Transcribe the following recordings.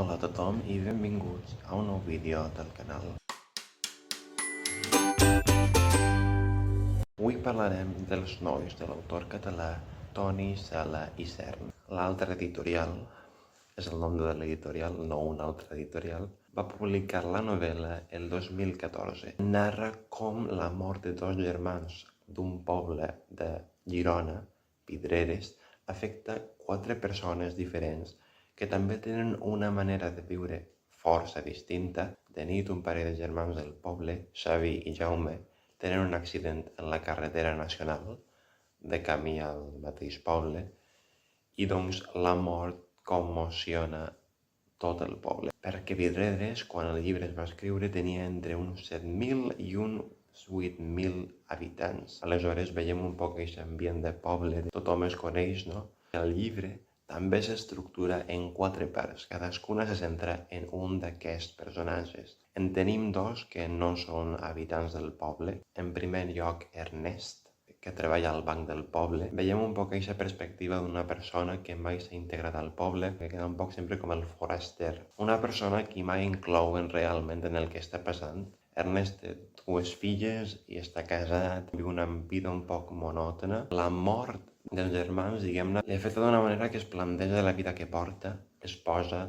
Hola a tothom i benvinguts a un nou vídeo del canal. Avui parlarem dels nois de l'autor català Toni Sala i Serna. L'altra editorial, és el nom de l'editorial, no una altra editorial, va publicar la novel·la el 2014. Narra com la mort de dos germans d'un poble de Girona, Vidreres, afecta 4 persones diferents que també tenen una manera de viure força distinta. De nit, un parell de germans del poble, Xavi i Jaume, tenen un accident en la carretera nacional de camí al mateix poble i doncs la mort commociona tot el poble. Perquè Vidreres, quan el llibre es va escriure, tenia entre uns 7.000 i uns 8.000 habitants. Aleshores veiem un poc aquest ambient de poble, tothom es coneix, no? El llibre també s'estructura en 4 parts, cadascuna se centra en un d'aquests personatges. En tenim 2 que no són habitants del poble. En primer lloc, Ernest, que treballa al banc del poble. Veiem un poc aquesta perspectiva d'una persona que mai s'ha integrat al poble, que queda un poc sempre com el foraster. Una persona que mai inclouen realment en el que està passant. Ernest té 2 filles i està casat, viu una vida un poc monòtona. La mort dels germans, diguem-ne, li afecta d'una manera que es planteja la vida que porta, es posa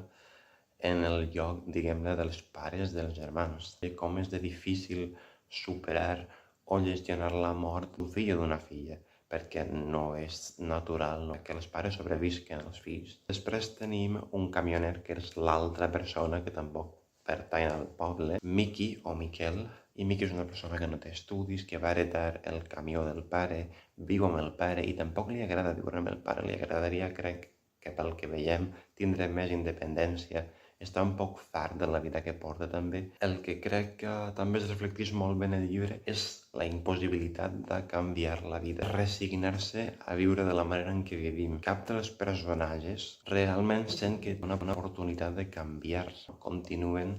en el lloc, diguem-ne, dels pares dels germans. I com és de difícil superar o gestionar la mort d'un fill o d'una filla, perquè no és natural que els pares sobrevisquen als fills. Després tenim un camioner, que és l'altra persona que tampoc pertany al poble, Miqui o Miquel, i Miqui és una persona que no té estudis, que va heretar el camió del pare, viu amb el pare i tampoc li agrada viure amb el pare, li agradaria, crec, que pel que veiem, tindre més independència, està un poc fart de la vida que porta també. El que crec que també es reflecteix molt bé en el llibre és la impossibilitat de canviar la vida, resignar-se a viure de la manera en què vivim. Cap dels personatges realment sent que té una oportunitat de canviar-se, continuen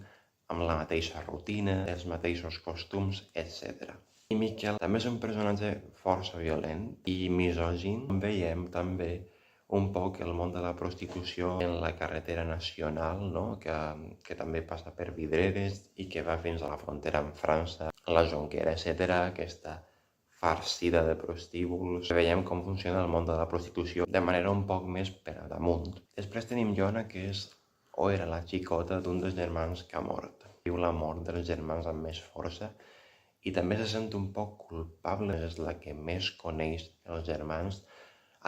amb la mateixa rutina, els mateixos costums, etc. I Miquel també és un personatge força violent i misògin. Veiem també un poc el món de la prostitució en la carretera nacional, no? que també passa per Vidreres i que va fins a la frontera amb França, la Jonquera, etc., que està farcida de prostíbuls. Veiem com funciona el món de la prostitució de manera un poc més per a damunt. Després tenim Jona, que és o era la xicota d'un dels germans que ha mort. Viu la mort dels germans amb més força i també se sent un poc culpable, és la que més coneix els germans,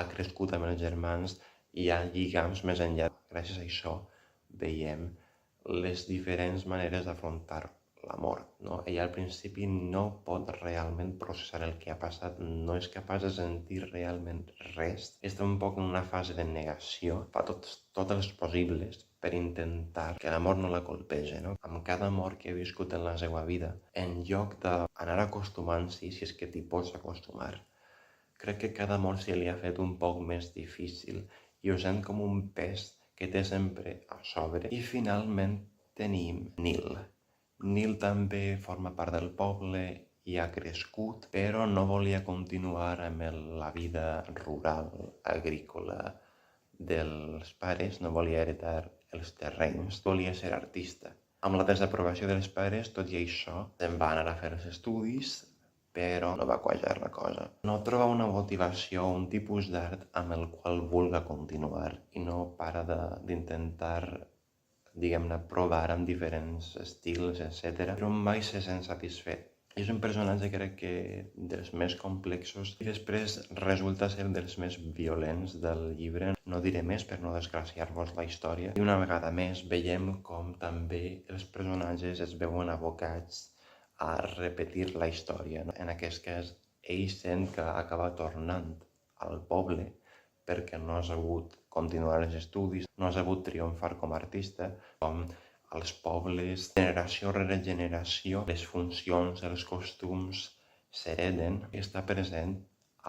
ha crescut amb els germans i hi ha lligams més enllà. Gràcies a això veiem les diferents maneres d'afrontar la mort, no? Ella al principi no pot realment processar el que ha passat, no és capaç de sentir realment res. Està un poc en una fase de negació, fa tots els possibles per intentar que la mort no la colpege, no? Amb cada mort que he viscut en la seva vida, en lloc d'anar acostumant-s'hi, si és que t'hi pots acostumar, crec que cada mort se li ha fet un poc més difícil i ho sent com un pes que té sempre a sobre. I finalment tenim Nil. Nil també forma part del poble i ha crescut, però no volia continuar amb la vida rural, agrícola dels pares, no volia heretar els terrenys, volia ser artista. Amb la desaprovació dels pares, tot i això, se'n va anar a fer els estudis, però no va quallar la cosa. No troba una motivació, un tipus d'art amb el qual vulga continuar i no para d'intentar, diguem-ne, provar amb diferents estils, etc. Però mai se sent satisfet. És un personatge, crec que, dels més complexos i després resulta ser dels més violents del llibre. No diré més per no desgraciar-vos la història. I una vegada més veiem com també els personatges es veuen abocats a repetir la història, no? En aquest cas, ell sent que acaba tornant al poble perquè no ha sabut continuar els estudis, no ha sabut triomfar com a artista, com als pobles, generació rere generació, les funcions, els costums s'hereden i està present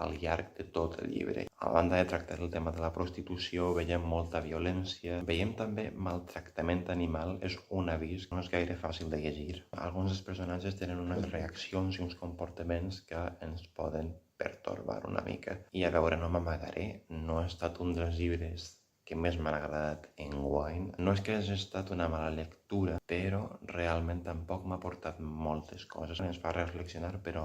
al llarg de tot el llibre. A banda de tractar el tema de la prostitució, veiem molta violència, veiem també maltractament animal, és un avís que no és gaire fàcil de llegir. Alguns dels personatges tenen unes reaccions i uns comportaments que ens poden pertorbar una mica. I a veure, no m'amagaré, no ha estat un dels llibres que més m'han agradat enguany. No és que hagi estat una mala lectura, però realment tampoc m'ha portat moltes coses. Ens fa reflexionar, però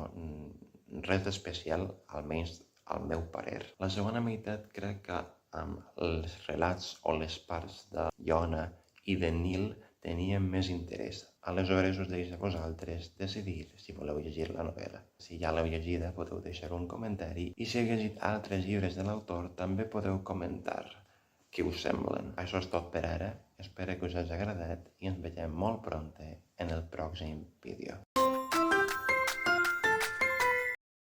res d'especial, almenys al meu parer. La segona meitat crec que amb els relats o les parts de Iona i de Nil tenien més interès. Aleshores us deixo a vosaltres decidir si voleu llegir la novel·la. Si ja l'heu llegida podeu deixar un comentari i si heu llegit altres llibres de l'autor també podeu comentar què us semblen. Això és tot per ara, espero que us hagi agradat i ens veiem molt prompte en el pròxim vídeo.